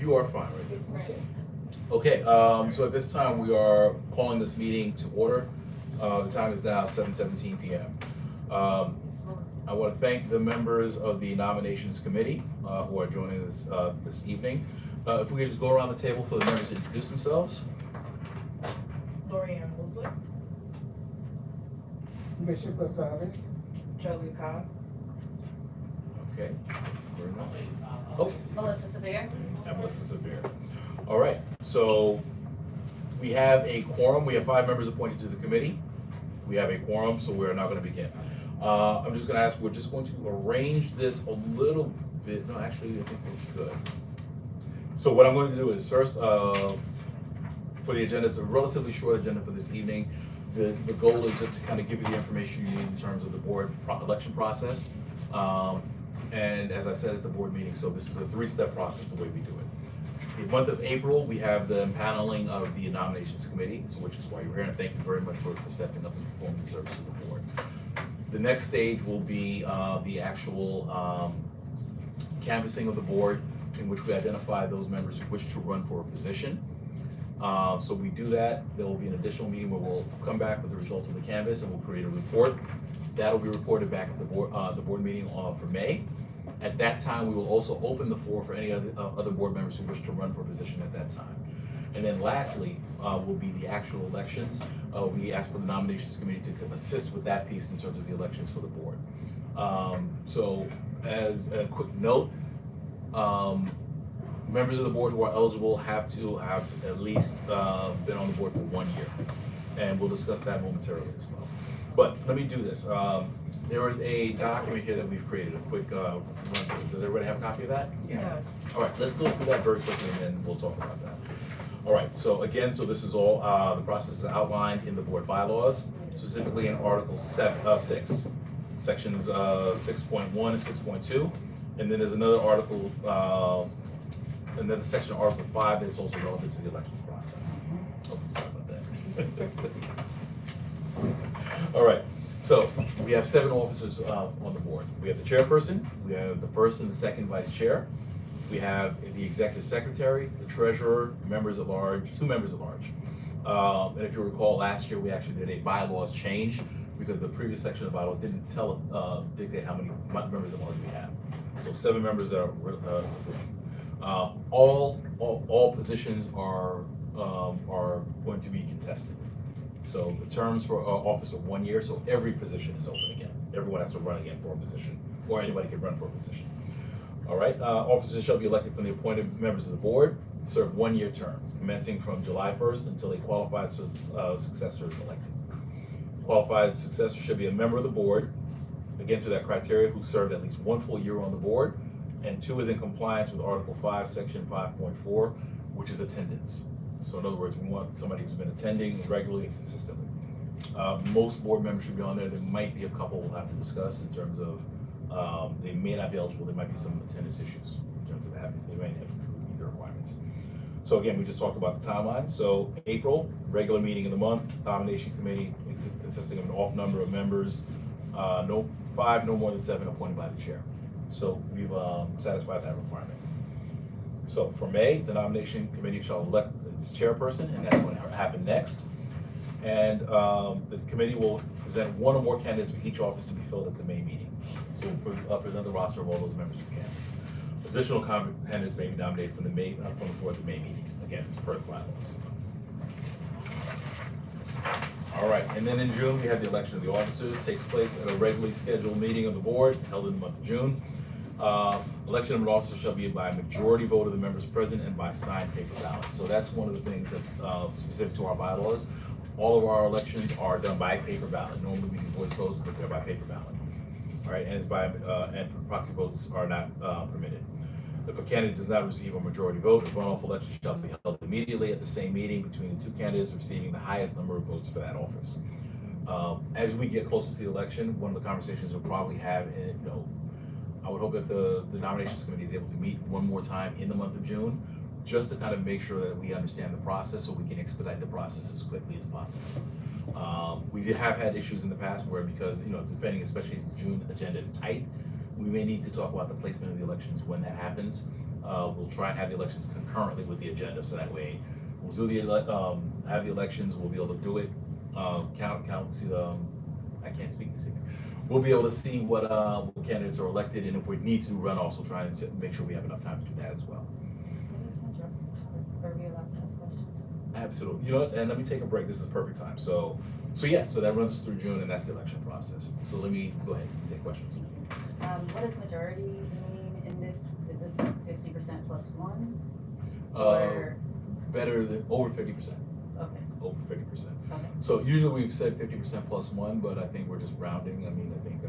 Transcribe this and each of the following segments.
You are fine, right? Okay, so at this time, we are calling this meeting to order. The time is now 7:17 p.m. I want to thank the members of the nominations committee who are joining us this evening. If we could just go around the table for the members to introduce themselves. Lorianne Woolsey, Bishop Gonzalez. Jolie Cobb, Okay, very much. Oh, Melissa Severe. and Melissa Severe. All right, so we have a quorum. We have 5 members appointed to the committee. We have a quorum, so we're now going to begin. I'm just going to ask, we're just going to arrange this a little bit. No, actually, I think we're good. So what I'm going to do is first, for the agenda, it's a relatively short agenda for this evening. The goal is just to kind of give you the information you need in terms of the board election process. And as I said at the board meeting, so this is a 3-step process the way we do it. The month of April, we have the impaneling of the nominations committee, so which is why you're here, and thank you very much for stepping up and performing the service of the board. The next stage will be the actual canvassing of the board, in which we identify those members who wish to run for a position. So we do that. There will be an additional meeting where we'll come back with the results of the canvass and we'll create a report. That'll be reported back at the board meeting for May. At that time, we will also open the floor for any other board members who wish to run for a position at that time. And then lastly, will be the actual elections. We ask for the nominations committee to assist with that piece in terms of the elections for the board. So as a quick note, members of the board who are eligible have to have at least been on the board for 1 year. And we'll discuss that momentarily as well. But let me do this. There is a document here that we've created, a quick run through. Does everybody have a copy of that? yes. All right, let's go through that very quickly and then we'll talk about that. All right, so again, so this is all, the process is outlined in the board bylaws, specifically in Article 6, Sections 6.1 and 6.2. And then there's another article, another section of Article 5 that's also relevant to the elections process. Oh, sorry about that. All right, so we have 7 officers on the board. We have the chairperson, we have the first and the second vice chair, we have the executive secretary, the treasurer, members at large, 2 members at large. And if you recall, last year we actually did a bylaws change because the previous section of the bylaws didn't dictate how many members at large we have. So 7 members that are all positions are going to be contested. So the terms for office are 1 year, so every position is open again. Everyone has to run again for a position, or anybody can run for a position. All right, officers shall be elected from the appointed members of the board, serve 1-year term, commencing from July 1st until a qualified successor is elected. Qualified successor should be a member of the board, again to that criteria, who served at least 1 full year on the board, and 2 is in compliance with Article 5, Section 5.4, which is attendance. So in other words, we want somebody who's been attending regularly and consistently. Most board members should be on there. There might be a couple we'll have to discuss in terms of they may not be eligible. There might be some attendance issues in terms of having, they might have to meet the requirements. So again, we just talked about the timeline. So April, regular meeting of the month, nomination committee consisting of an off number of members, no more than 7 appointed by the chair. So we've satisfied that requirement. So for May, the nomination committee shall elect its chairperson, and that's going to happen next. And the committee will present 1 or more candidates for each office to be filled at the May meeting. So we'll present the roster of all those members who candidates. Additional candidates may be nominated from the floor at the May meeting. Again, it's per the bylaws. All right, and then in June, we have the election of the officers. Takes place at a regularly scheduled meeting of the board held in the month of June. Election of an officer shall be by a majority vote of the members present and by signed paper ballot. So that's one of the things that's specific to our bylaws. All of our elections are done by paper ballot. Normally we do voice votes, but they're by paper ballot. All right, and it's by and proxy votes are not permitted. If a candidate does not receive a majority vote, a runoff election shall be held immediately at the same meeting between the 2 candidates receiving the highest number of votes for that office. As we get closer to the election, one of the conversations we'll probably have, I would hope that the nominations committee is able to meet 1 more time in the month of June, just to kind of make sure that we understand the process so we can expedite the process as quickly as possible. We have had issues in the past where, because, depending, especially if the June agenda is tight, we may need to talk about the placement of the elections when that happens. We'll try and have the elections concurrently with the agenda, so that way we'll do have the elections, we'll be able to do it, count, see the, I can't speak this evening. We'll be able to see what candidates are elected, and if we need to run, also try and make sure we have enough time to do that as well. Are we allowed to ask questions? Absolutely. You know what, and let me take a break. This is perfect time. So that runs us through June, and that's the election process. So let me go ahead and take questions. What does majority mean in this? Is this 50% plus one? Better than over 50%. Okay. Over 50%. Okay. So usually we've said 50% plus one, but I think we're just rounding. I mean, I think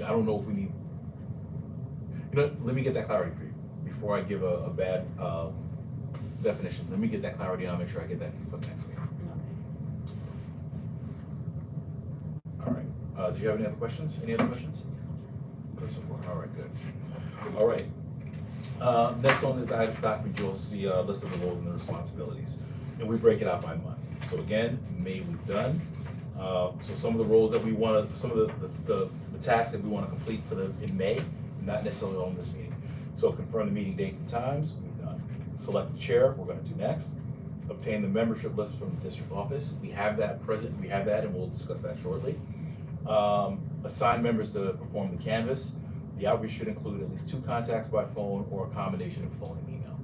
I don't know if we need. You know, let me get that clarity for you before I give a bad definition. Let me get that clarity, and I'll make sure I get that for the next week. All right. Do you have any other questions? Any other questions? All right, good. All right. Next on this document, you'll see a list of the roles and the responsibilities, and we break it out by month. So again, May we've done. So some of the roles that we want to, some of the tasks that we want to complete in May, not necessarily on this meeting. So confirm the meeting dates and times, we've done. Select the chair, we're going to do next. Obtain the membership list from the district office. We have that present, we have that, and we'll discuss that shortly. Assign members to perform the canvas. The outreach should include at least 2 contacts by phone or a combination of phone and email.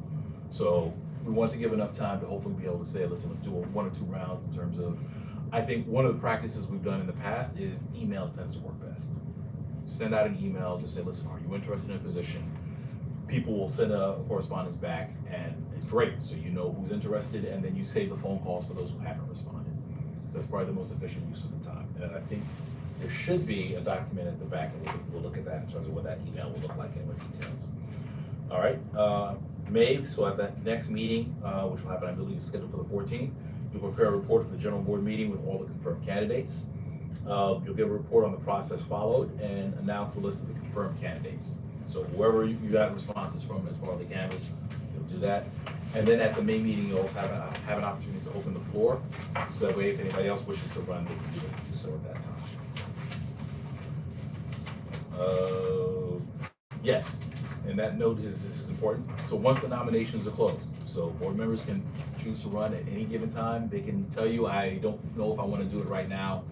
So we want to give enough time to hopefully be able to say, listen, let's do 1 or 2 rounds in terms of, I think one of the practices we've done in the past is email tends to work best. Send out an email, just say, listen, are you interested in a position? People will send a correspondence back, and it's great. So you know who's interested, and then you save the phone calls for those who haven't responded. So that's probably the most efficient use of the time. And I think there should be a document at the back, and we'll look at that in terms of what that email will look like and what details. All right, May, so at that next meeting, which will happen, I believe, is scheduled for the 14th, you'll prepare a report for the general board meeting with all the confirmed candidates. You'll give a report on the process followed and announce the list of the confirmed candidates. So whoever you got responses from as part of the canvas, you'll do that. And then at the May meeting, you'll also have an opportunity to open the floor, so that way if anybody else wishes to run, they can do so at that time. Yes, and that note this is important. So once the nominations are closed, so board members can choose to run at any given time. They can tell you, I don't know if I want to do it right now.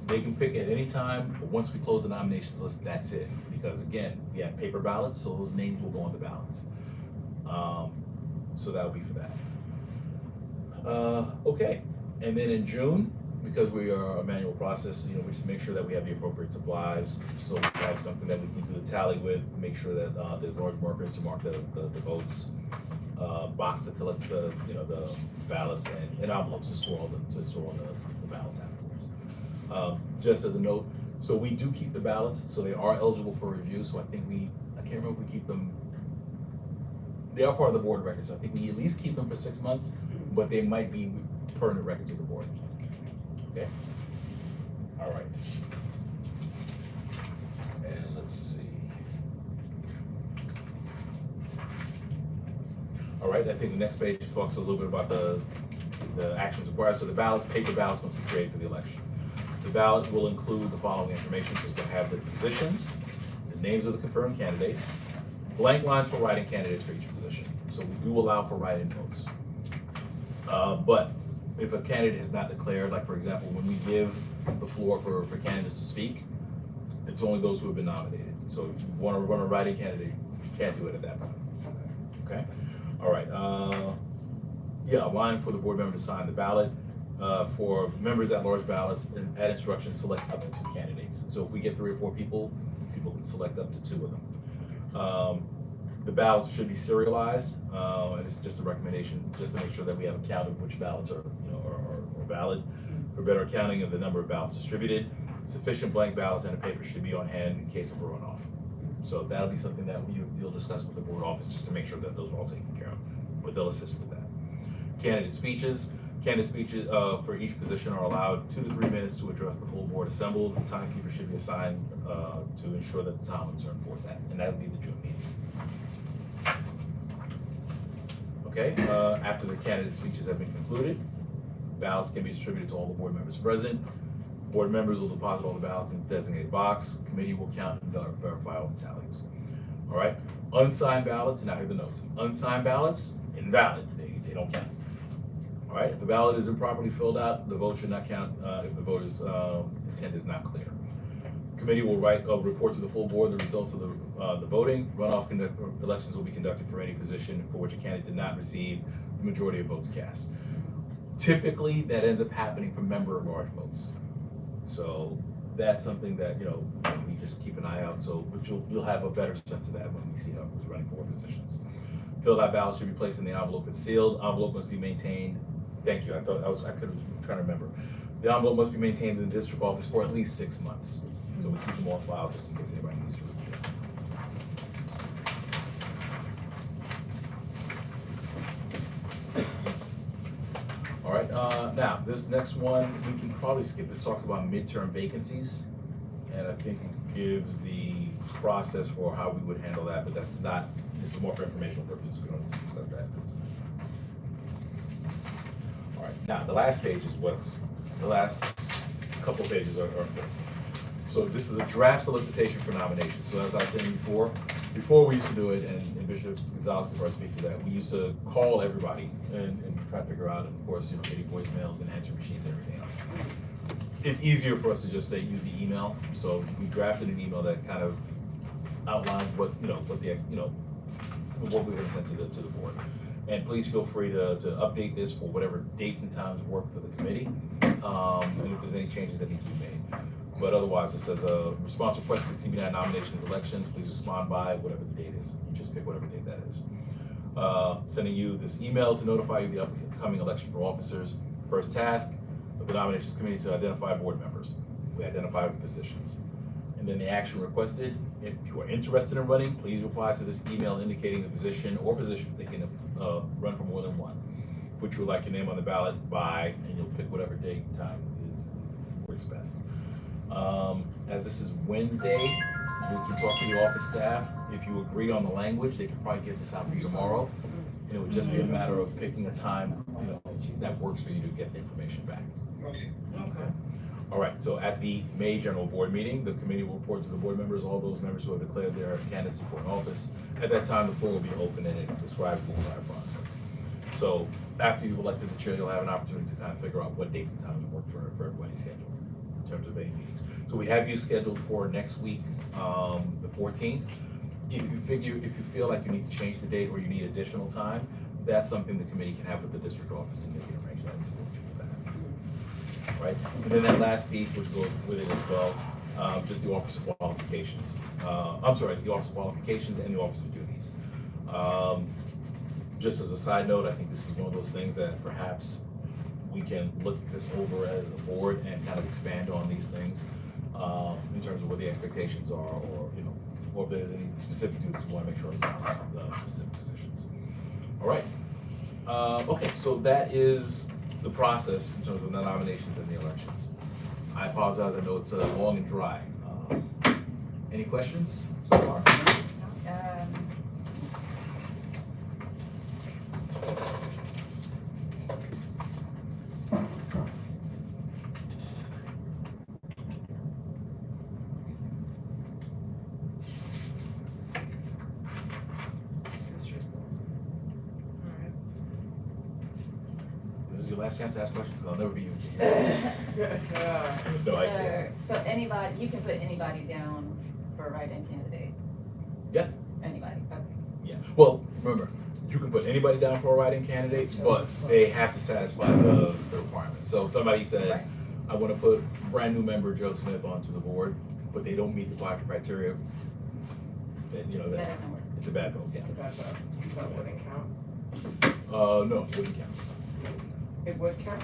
They can pick at any time, but once we close the nominations list, that's it. Because again, we have paper ballots, so those names will go on the ballots. So that'll be for that. Okay, and then in June, because we are a manual process, we just make sure that we have the appropriate supplies. So we have something that we can do the tally with, make sure that there's large markers to mark the votes, box to collect the ballots, and envelopes to store all the ballots afterwards. Just as a note, so we do keep the ballots, so they are eligible for review. So I can't remember if we keep them. They are part of the board records. I think we at least keep them for 6 months, but they might be permanent records of the board. Okay. All right. And let's see. All right. I think the next page talks a little bit about the actions required. So the ballots, paper ballots, must be created for the election. The ballot will include the following information. So it's going to have the positions, the names of the confirmed candidates, blank lines for write-in candidates for each position. So we do allow for write-in votes. But if a candidate is not declared, like for example, when we give the floor for candidates to speak, it's only those who have been nominated. So if you want to run a write-in candidate, you can't do it at that point. Okay? All right. A line for the board member to sign the ballot. For members at large ballots, and add instructions, select up to 2 candidates. So if we get 3 or 4 people can select up to 2 of them. The ballots should be serialized, and it's just a recommendation just to make sure that we have a count of which ballots are valid. For better accounting of the number of ballots distributed, sufficient blank ballots and a paper should be on hand in case of a runoff. So that'll be something that you'll discuss with the board office just to make sure that those are all taken care of, but they'll assist with that. Candidate speeches for each position are allowed 2 to 3 minutes to address the full board assembled. The timekeeper should be assigned to ensure that the time limits are enforced, and that would be the June meeting. Okay, after the candidate speeches have been concluded, ballots can be distributed to all the board members present. Board members will deposit all the ballots in a designated box. Committee will count and verify all the tallies. All right, unsigned ballots, now here are the notes. Unsigned ballots, invalid, they don't count. All right, if the ballot is improperly filled out, the vote should not count if the voter's intent is not clear. Committee will report to the full board the results of the voting. Runoff elections will be conducted for any position for which a candidate did not receive the majority of votes cast. Typically, that ends up happening for member-at-large votes. So that's something that, we just keep an eye out. So, but you'll have a better sense of that when we see who's running for positions. Filled out ballots should be placed in the envelope and sealed. Envelope must be maintained. Thank you. I could have trying to remember. The envelope must be maintained in the district office for at least 6 months. So we keep them on file just in case anybody needs to review it. All right, now this next one, we can probably skip. This talks about midterm vacancies. And I think it gives the process for how we would handle that, but this is more for informational purposes. We don't need to discuss that this time. All right, now the last page is the last couple pages are important. So this is a draft solicitation for nominations. So as I was saying before we used to do it, and Bishop Gonzalez could probably speak to that, we used to call everybody and try to figure out, and of course, getting voicemails and answer machines and everything else. It's easier for us to just say, use the email. So we drafted an email that kind of outlines what we're going to send to the board. And please feel free to update this for whatever dates and times work for the committee, and if there's any changes that need to be made. But otherwise, it says response requested CB9 nominations elections. Please respond by whatever the date is. You just pick whatever date that is. Sending you this email to notify you of the upcoming election for officers. First task of the nominations committee to identify board members. We identify the positions. And then the action requested. If you are interested in running, please reply to this email indicating the position or positions. They can run for more than one. Which you would like your name on the ballot by, and you'll pick whatever date and time works best. As this is Wednesday, we can talk to the office staff. If you agree on the language, they could probably get this out for you tomorrow. And it would just be a matter of picking a time, that works for you to get the information back. Okay. All right, so at the May General Board meeting, the committee will report to the board members, all those members who have declared their candidacy for an office. At that time, the floor will be open and it describes the entire process. So after you've elected the chair, you'll have an opportunity to kind of figure out what dates and times work for everybody's schedule in terms of any meetings. So we have you scheduled for next week, the 14th. If you feel like you need to change the date or you need additional time, that's something the committee can have with the district office and they can arrange that and support you for that. Right? And then that last piece, which goes with it as well, just the officer qualifications. The officer qualifications and the officer duties. Just as a side note, I think this is one of those things that perhaps we can look this over as a board and kind of expand on these things in terms of what the expectations are, or if there's any specific duties we want to make sure ourselves the specific positions. All right. Okay, so that is the process in terms of the nominations and the elections. I apologize, I know it's long and dry. Any questions so far? This is your last chance to ask questions. I'll never be you. No, I can't. So anybody, you can put anybody down for a write-in candidate? Yeah. Anybody, okay. Yeah. Well, remember, you can put anybody down for a write-in candidate, but they have to satisfy the requirements. So if somebody said, Right. I want to put brand new member Joe Smith onto the board, but they don't meet the criteria, then That doesn't work. it's a bad vote. Yeah. It's a bad vote. That wouldn't count. No, it wouldn't count. It would count?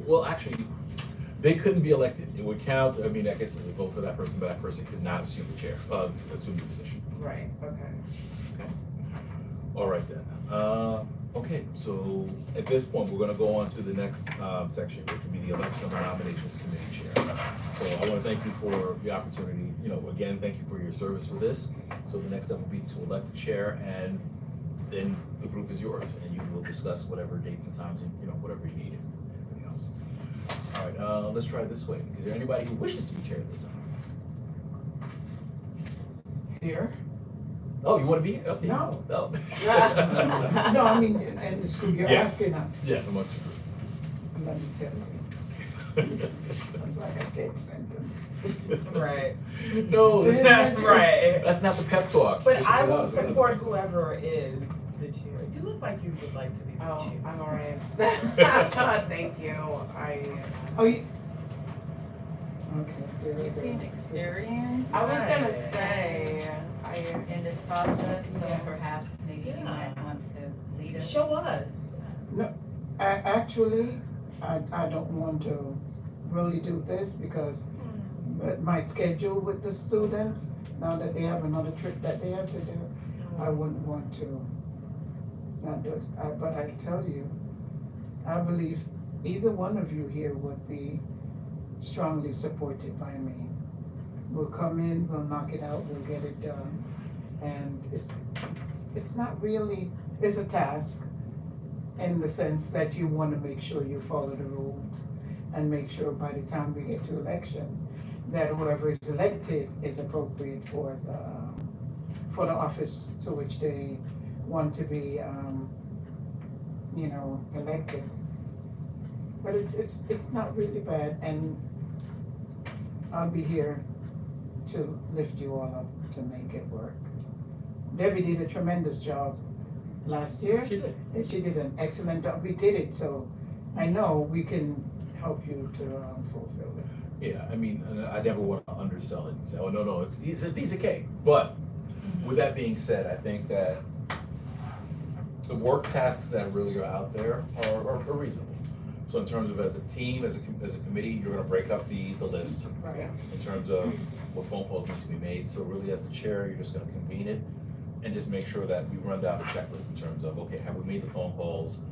Well, actually, they couldn't be elected. It would count. I mean, I guess it's a vote for that person, but that person could not assume the chair, assume the position. Right, okay. Okay. All right then. Okay, so at this point, we're going to go on to the next section, which will be the election of the nominations committee chair. So I want to thank you for the opportunity. Again, thank you for your service for this. So the next step will be to elect the chair, and then the group is yours, and you will discuss whatever dates and times, and whatever you need, and everything else. All right, let's try it this way. Is there anybody who wishes to be chair at this time? Here? Oh, you wanna be, okay. No. No. No, I mean, in the school, you're Yes. asking us. Yes, amongst Let me tell you, you. it's like a dead sentence. Right. No, that's not, Right. that's not the pep talk. But I will support whoever is the chair. You look like you would like to be the Oh, chair. I'm alright. Thank you, Oh, you. Okay. there You is a- seem experienced. I was gonna Right. say, In this process, so Yeah. perhaps maybe you Yeah. might want to lead us. Show us. Actually, I don't want to really do this because, but my schedule with the students, now that they have another trip that they have to do, I wouldn't want to not do it. But I tell you, I believe either one of you here would be strongly supported by me. We'll come in, we'll knock it out, we'll get it done. And it's not really, it's a task in the sense that you want to make sure you follow the rules and make sure by the time we get to election, that whoever is elected is appropriate for the office to which they want to be, elected. But it's not really bad, and I'll be here to lift you all up to make it work. Debbie did a tremendous job last year, She did. and she did an excellent job. We did it, so I know we can help you to fulfill it. Yeah, I mean, I never want to undersell it and say, oh, no, it's a piece of cake. But with that being said, I think that the work tasks that really are out there are reasonable. So in terms of as a team, as a committee, you're gonna break up the list Right. in terms of what phone calls need to be made. So really as the chair, you're just gonna convene it and just make sure that we run down the checklist in terms of, okay, have we made the phone calls?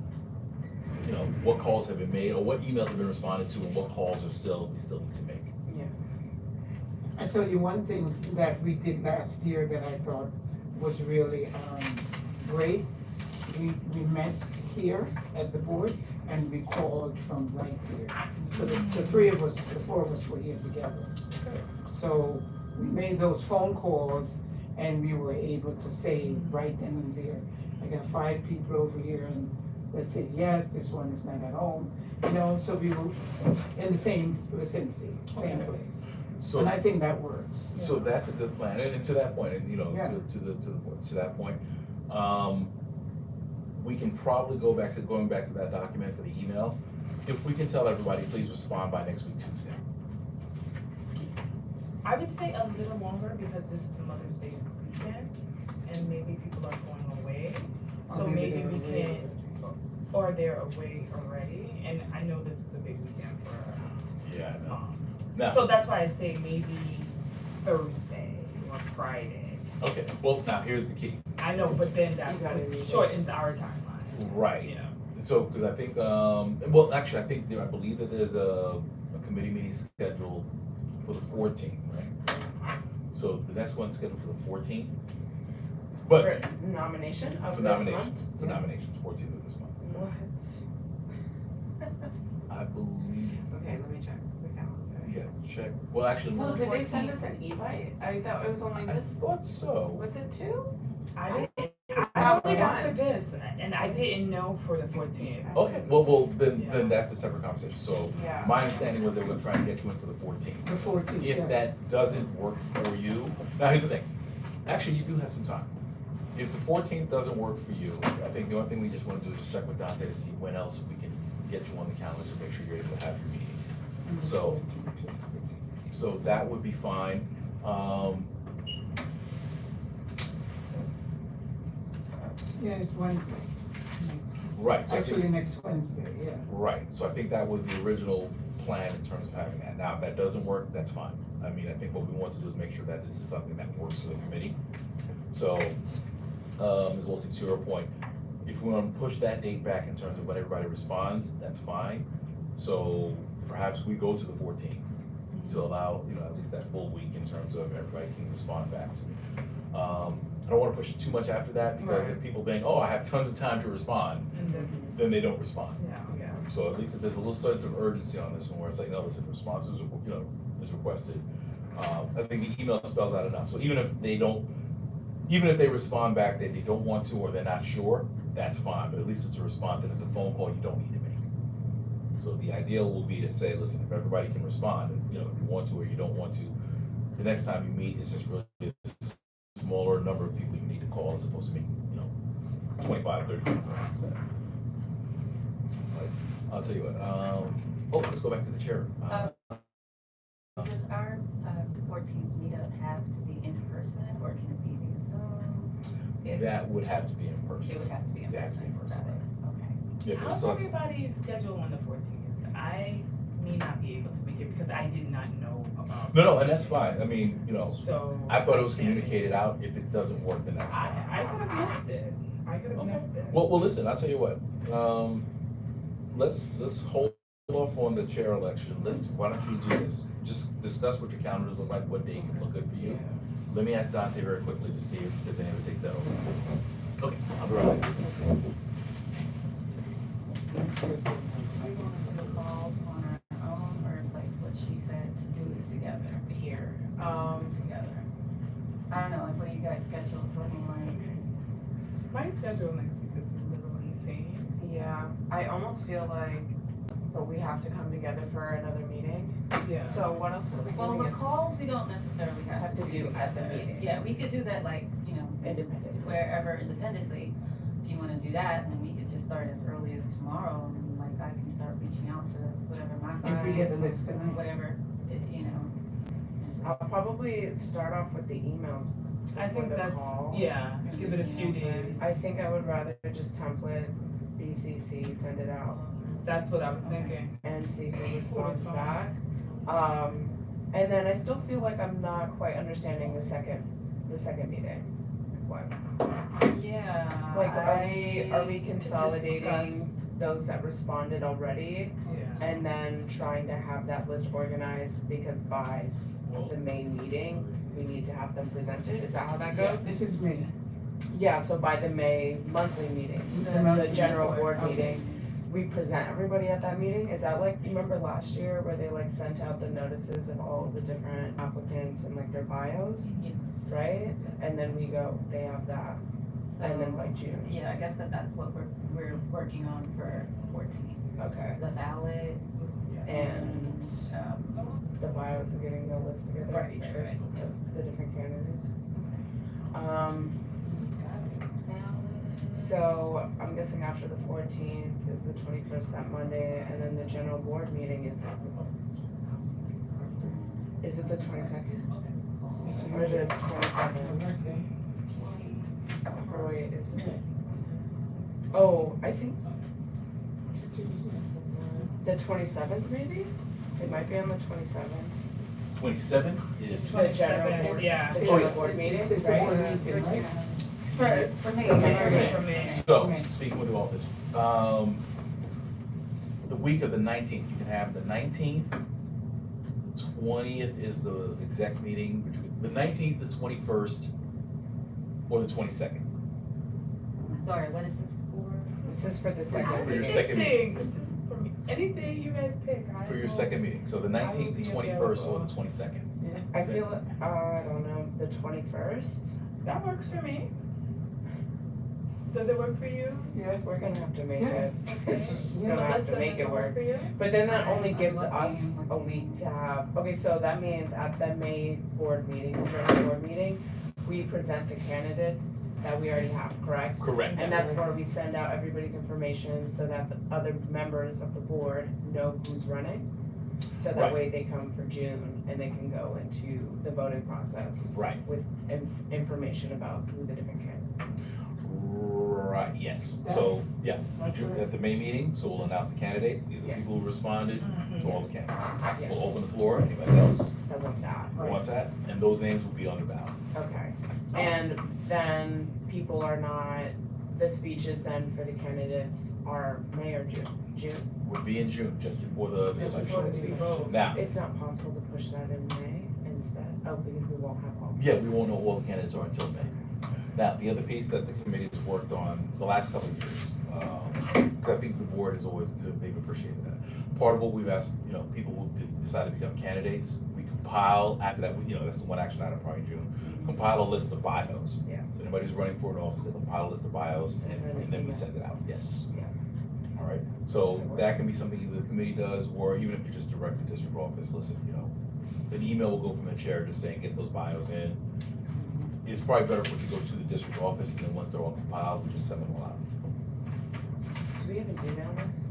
You know, what calls have been made, or what emails have been responded to, and what calls we still need to make. I tell you one thing that we did last year that I thought was really great. We met here at the board and we called from right here. So the four of us were here together. So we made those phone calls and we were able to say right then and there, I got 5 people over here and that said, yes, this one is not at home. So we were in the same vicinity, same Okay. place. So, And I think that works. so that's a good plan, and to that point, and Yeah. to that point, we can probably going back to that document for the email. If we can tell everybody, please respond by next week Tuesday. I would say a little longer because this is Mother's Day weekend and maybe people are going away. So maybe we can, or they're away already, and I know this is a big weekend for Yeah, I know. moms. Now, So that's why I say maybe Thursday or Friday. okay, well, now here's the key. I know, but then that You gotta read it. shortens our timeline, Right. you know. So, because I think, I believe that there's a committee meeting scheduled for the 14th, right? So the next one's scheduled for the 14th. But for nomination of for this nominations, month? for nominations, 14th of this month. What? I believe, Okay, let me check the calendar. yeah, check, well, actually, So did they send us an e-bite? I thought it was only I this, thought so. was it 2? I didn't, I I only got one. for this, and I didn't know for the 14th. Okay, well, then Yeah. that's a separate conversation. So Yeah. my understanding was they were gonna try and get you in for the 14th. The 14th, If yes. that doesn't work for you, now here's the thing, actually, you do have some time. If the 14th doesn't work for you, I think the only thing we just wanna do is just check with Dante to see when else we can get you on the calendar to make sure you're able to have your meeting. So that would be fine. Yeah, it's Wednesday. Right, so I think- Actually, next Wednesday, yeah. Right, so I think that was the original plan in terms of having that. Now, if that doesn't work, that's fine. I mean, I think what we want to do is make sure that this is something that works for the committee. So, Ms. Wilson, to your point, if we want to push that date back in terms of when everybody responds, that's fine. So perhaps we go to the 14th to allow, at least that full week in terms of everybody can respond back to me. I don't want to push it too much after that because if people think, oh, I have tons of time to respond, then they don't respond. Yeah. So at least if there's a little sense of urgency on this one, where it's like, no, listen, responses, is requested. I think the email spells out enough. So even if they don't even if they respond back that they don't want to or they're not sure, that's fine, but at least it's a response and it's a phone call you don't need to make. So the ideal will be to say, listen, if everybody can respond, you know, if you want to or you don't want to, the next time you meet, it's just really a smaller number of people you need to call as opposed to making, you know, 25, 30, 40. I'll tell you what, let's go back to the chair. Does our 14th meetup have to be in person or can it be via Zoom? That would have to be in person. It would have to be in It has to be in person. person, Got it. Okay. Yeah, 'cause How's it's everybody's schedule on the 14th? I may not be able to make it because I did not know about. no, and that's fine. I mean, you know, So. I thought it was communicated out. If it doesn't work, then that's fine. I could have missed it. I could have Okay. missed it. Well, listen, I'll tell you what, let's hold off on the chair election. Why don't you do this? Just discuss what your calendars look like, what day can look good for you. Let me ask Dante very quickly to see if there's any other dates that are open. Okay, I'll be right back. Are we going to do the calls on our own or like what she said to do it together? Here, Together. I don't know, like what are you guys' schedules looking like? My schedule next week is a little insane. yeah, I almost feel like, but we have to come together for another meeting. Yeah. So what else are we Well, doing? the calls we don't necessarily have to do at the together. meeting. Yeah, we could do that like, you know, Independently. wherever independently. If you wanna do that, then we could just start as early as tomorrow and like I can start reaching out to whatever my If we get the five, list tonight. whatever, you know. it's just- I'll probably start off with the emails I think before the that's, call. yeah, give it a few days. I think I would rather just template BCC, send it out, That's what I was thinking. and see who responds responds. back. And then I still feel like I'm not quite understanding the second meeting. What? Yeah. Like, are we could consolidating discuss- those that responded already? Yeah. And then trying to have that list organized, because by the main meeting, we need to have them presented, is that how that goes? This is me. Yeah, so by the May monthly meeting, The monthly the general report, board okay. meeting, we present everybody at that meeting, is that like, you remember last year where they like sent out the notices of all of the different applicants and like their bios, Yes. right? And then we go, they have that, and then by June, Yeah, I guess that's what we're working on for 14. okay. The ballot And the bios are getting the list together, Right, each right, person, right, yes. the different candidates. Ballot. So I'm guessing after the 14th is the 21st, that Monday, and then the general board meeting is it the 22nd? Or the 27th? Or wait, is it? Oh, I think the 27th maybe? It might be on the 27th. 27 is, The general 27th, board, yeah. the Oh, general yeah. board meeting, It's a board right? meeting, right? For me, Okay. For me. so, speaking with the office, the week of the 19th, you can have the 19th, 20th is the exec meeting, the 19th, the 21st, or the 22nd. Sorry, what is this for? This is for the second For your meeting. second meeting. Just for me, anything you guys pick. I For your will- second meeting, so the 19th, the be 21st, or available. the 22nd. I feel, I don't know, the 21st? That works for me. Does it work for you? Yes. We're gonna have to make it, Yes. it's just Yeah, gonna have Melissa, to make does it work. for you? But then that only I'm gives looking, us I'm a looking. week to have, okay, so that means at the May board meeting, the general board meeting, we present the candidates that we already have, correct? Correct. And that's where we send out everybody's information so that the other members of the board know who's running. So that Right. way they come for June and they can go into the voting process Right, with information about who the different candidates. right, yes. So, yeah, That's right. at the May meeting, so we'll announce the candidates. These are the Yeah. people who responded Mm-hmm. to all the candidates. Yeah. We'll open the floor, anybody else That wants to add. who wants that, and those names will be on the ballot. Okay, and then people are not, the speeches then for the candidates are May or June? June? Would be in June, just before the Just before election. the vote. Now, It's not possible to push that in May instead, oh, because we won't have all. yeah, we won't know who all the candidates are until May. Now, the other piece that the committee has worked on the last couple of years, 'cause I think the board has always, they've appreciated that. Part of what we've asked, you know, people who decide to become candidates, we compile, after that, you know, that's the one action item, probably in June, compile a list of bios. Yeah. So anybody who's running for an office, they compile a list of bios, Send her an and then we email. send it out, yes. Yeah. All right, so that can be something either the committee does, or even if you just direct the district office, listen, you know, an email will go from the chair just saying, get those bios in. It's probably better for it to go to the district office, and then once they're all compiled, we just send them all out. Do we have an email list?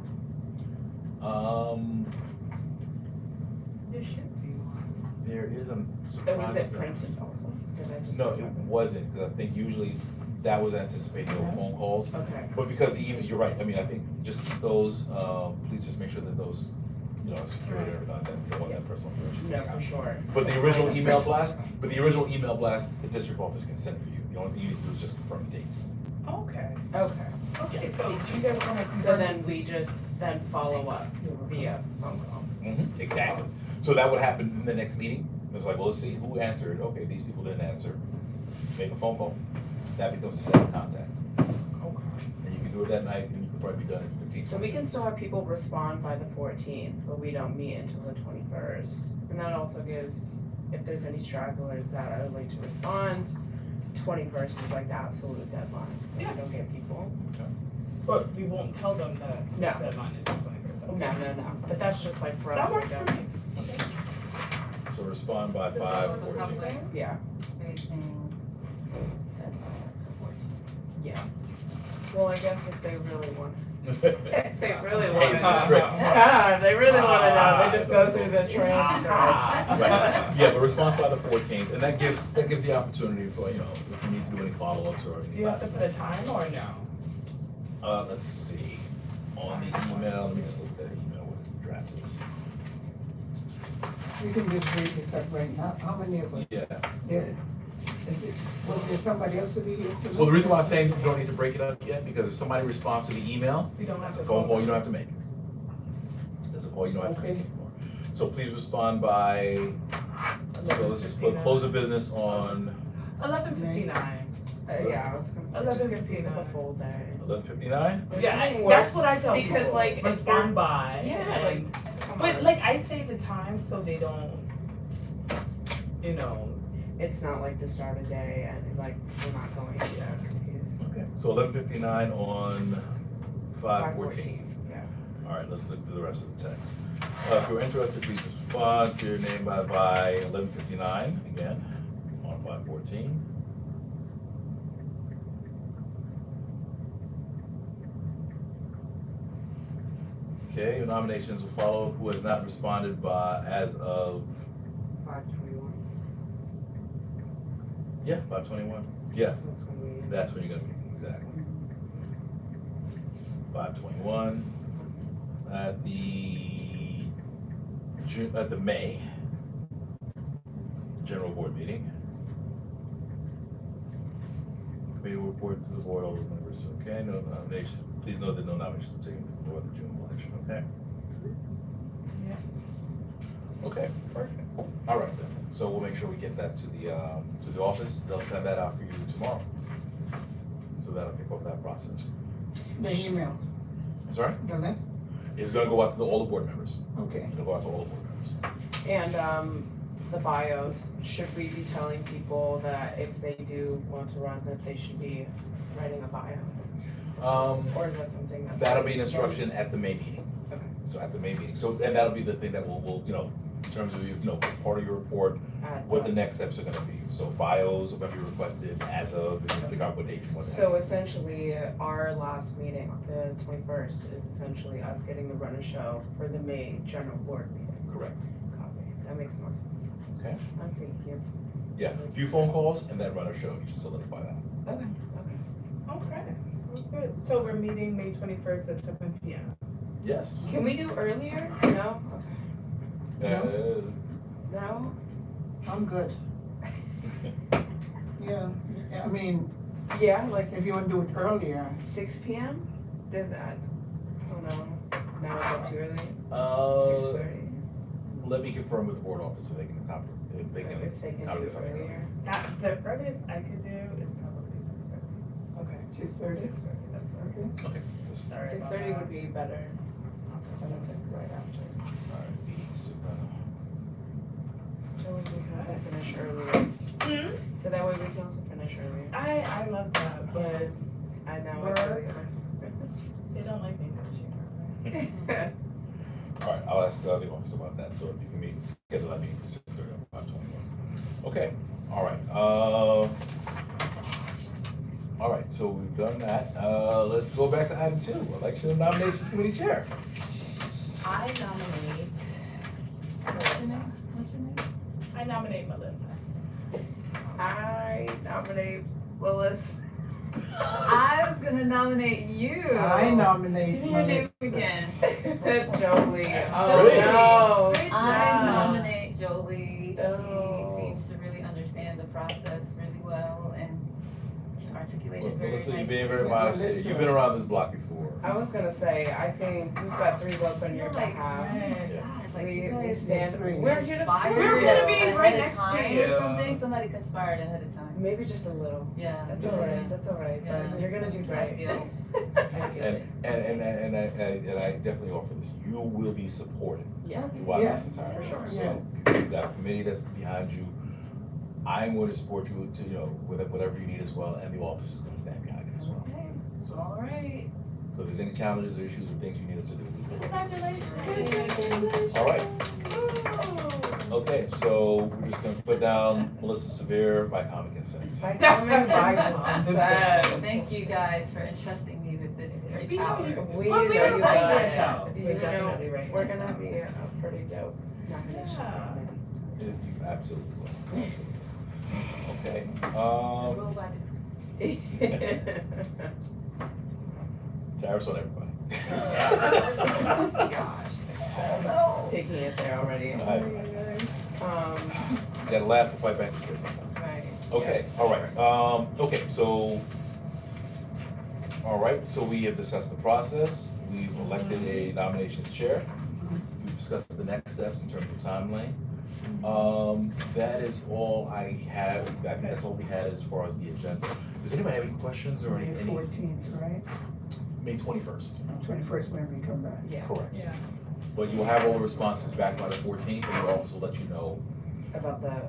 There should be one. There is, I'm Or surprised. was it that- printed also? Did I just? No, it remember? wasn't, because I think usually that was anticipating no phone calls. Okay. But because the email, you're right, I mean, I think just keep those, please just make sure that those, you know, are secure and everything like that, you don't want that personal information. No, getting for out. sure. But the That's original fine. email blast, the district office can send for you, the only thing you need to do is just confirm the dates. Okay, Okay, okay, so do you guys wanna confirm? so then we just then follow up via phone call. Exactly, so that would happen in the next meeting, it's like, well, let's see who answered, okay, these people didn't answer, make a phone call, that becomes the second contact. Okay. And you can do it that night, and you can probably be done in 15. So we can still have people respond by the 14th, but we don't meet until the 21st. And that also gives, if there's any stragglers that are late to respond, 21st is like the absolute deadline. If Yeah. we don't get people. But we won't tell them that the No. deadline is the 21st. No. But that's just like for That us, I works for guess. me. Okay. So respond by This is 5:14. public Yeah, facing deadline is the 14th. yeah. Well, I guess if they really want, if If they really want It's a trick. if they really wanna know, they just go through the transcripts. Right, yeah, but response by the 14th, and that gives the opportunity for, you know, if you need to do any follow-ups or Do any you have to last put a time or no? let's see, on the email, let me just look at that email with the draft is. We can just read this up right now. How many of us? Yeah, Was there somebody else to be here? to well, the reason why I'm look at saying you don't need to break it up yet, because if somebody responds to the email, We don't have that's to. a phone call you don't have to make. That's a call you don't have to make Okay. anymore. So please respond by, so let's just put close of business on 11:59. Yeah, I was gonna say, just give people the 11:59. full day. 11:59? There's Yeah, nothing that's worse. what I tell because, people. like, if respond they're- by. Yeah, and- like, come But on. like I say the time so they don't, you know. It's not like the start of day and like we're not going to get confused. Okay, so 11:59 on 5:14. Yeah. All right, let's look through the rest of the text. If you're interested, please respond to your name by 11:59, again, on 5:14. Okay, your nominations will follow. Who has not responded by, as of, 5:21. yeah, 5:21? Yes, So it's gonna be. that's when you're gonna, exactly. 5:21 at the May general board meeting. Committee will report to the board, all those members, okay, no nomination, please note that no nominations are taken before the June election, okay? Yeah. Okay, Perfect. all right then, so we'll make sure we get that to the office, they'll send that out for you tomorrow. So that'll kick off that process. The email, I'm sorry? the list, It's gonna go out to all the board members. okay. It'll go out to all the board members. And the bios, should we be telling people that if they do want to run, that they should be writing a bio? Or is that something that's? That'll be an instruction at the May meeting. Okay. So at the May meeting, so, and that'll be the thing that we'll, you know, in terms of, you know, as part of your report, At what the next steps are gonna be. So bios are gonna be requested as of, and we'll figure out what date you want to have. So essentially, our last meeting, the 21st, is essentially us getting the run of show for the May general board meeting. Correct, Copy. That makes more sense. okay? I'm thinking it's, Yeah, a few phone calls and then run a show, you just solidify that. okay. Okay. Sounds good. So we're meeting May 21st at 7 p.m. Yes. Can we do earlier? No? Okay. No? I'm good. Yeah, I mean, Yeah, like if you wanna do it earlier, 6 p.m.? Does that, I don't know. Now is that too early? 6:30? Let me confirm with the board office so they can accommodate, if they can. If they can do accommodate it something earlier? The earliest I could do is probably 6:30. Okay. 6:30? 6:30, that's fine. Okay. Sorry about 6:30 that. would be better. So that's like right after. All right, meetings, So we can also finish earlier. So that way we can also finish earlier. I love that, but I know. Work. they don't like me finishing early. All right, I'll ask the other office about that, so if you can schedule that meeting for 6:30 on 5/21. Okay, all right, all right, so we've done that. Let's go back to item 2, election of nominations committee chair. I nominate What's your Melissa. name? What's your name? I nominate Melissa. I nominate Willis. I was gonna nominate you. I nominate Give me your name Melissa. again. Jolie. That's Oh great. no. Great I job. nominate Jolie. Oh. She seems to really understand the process really well and can articulate it very Melissa, you're nicely. being very modest here. You've been around this block before. I was gonna say, I think we've got 3 votes on your You're like, behalf. man, Yeah. God, like We you guys stand, Three. we're here to conspired support We're you. gonna be ahead right of next to time you. Or something, somebody conspired ahead of time. Maybe just a little. Yeah. That's yeah. alright, that's alright, Yeah. but you're gonna do I great. feel. I feel it. And I definitely offer this, you will be supported Yeah. throughout Yes, this entire for sure. process. Yes. So you've got a committee that's behind you. I'm going to support you to, whatever you need as well, and the office is gonna stand behind you as well. Okay, So, all right. so if there's any challenges or issues or things you need us to do, we will. Congratulations. All right, okay, so we're just gonna put down Melissa Severe by common consent. By common consent. Thank you guys for entrusting me with this great power. We But know we you were got right it. there, though. You We're know, definitely right we're there. gonna be a pretty dope nominations Yeah. committee. You absolutely will. Okay, Roll by Tariffs on everybody. Gosh. Taking it there already. All right. You gotta laugh to fight back in space sometimes. Right. Okay, all right, okay, so, all right, so we have discussed the process, we've elected a nominations chair, we've discussed the next steps in terms of timeline. That is all I have, I think that's all we had as far as the agenda. Does anybody have any questions or May any, 14th, right? May 21st? 21st when we come back. Yeah, Correct. Yeah. But you will have all the responses back by the 14th, and your office will let you know about the time.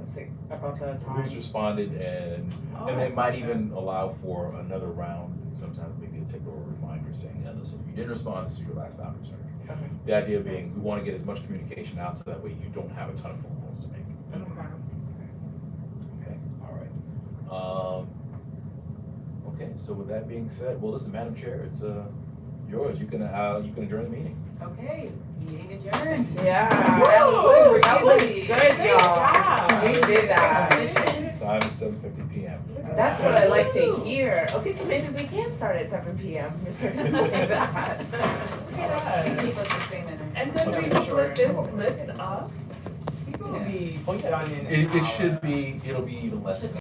who's responded, and they might even allow for another round, sometimes maybe to take a reminder saying, yeah, listen, if you didn't respond, this is your last opportunity. Okay. The idea being, we wanna get as much communication out, so that way you don't have a ton of phone calls to make. Okay, all right. Okay, so with that being said, well, listen, Madam Chair, it's, yours, you can adjourn the meeting. Okay, meeting adjourned. Yeah, Woo! absolutely. That was Easy. good, Great y'all. job. We did that. Efficient. Time is 7:50 PM. That's what I like to hear. Okay, so maybe we can start at 7 p.m. if we're doing that. Look at us. Keep us the same energy. And then we Sure. split this list up. People will be Oh, yeah. done in an It hour. should be, it'll be even less than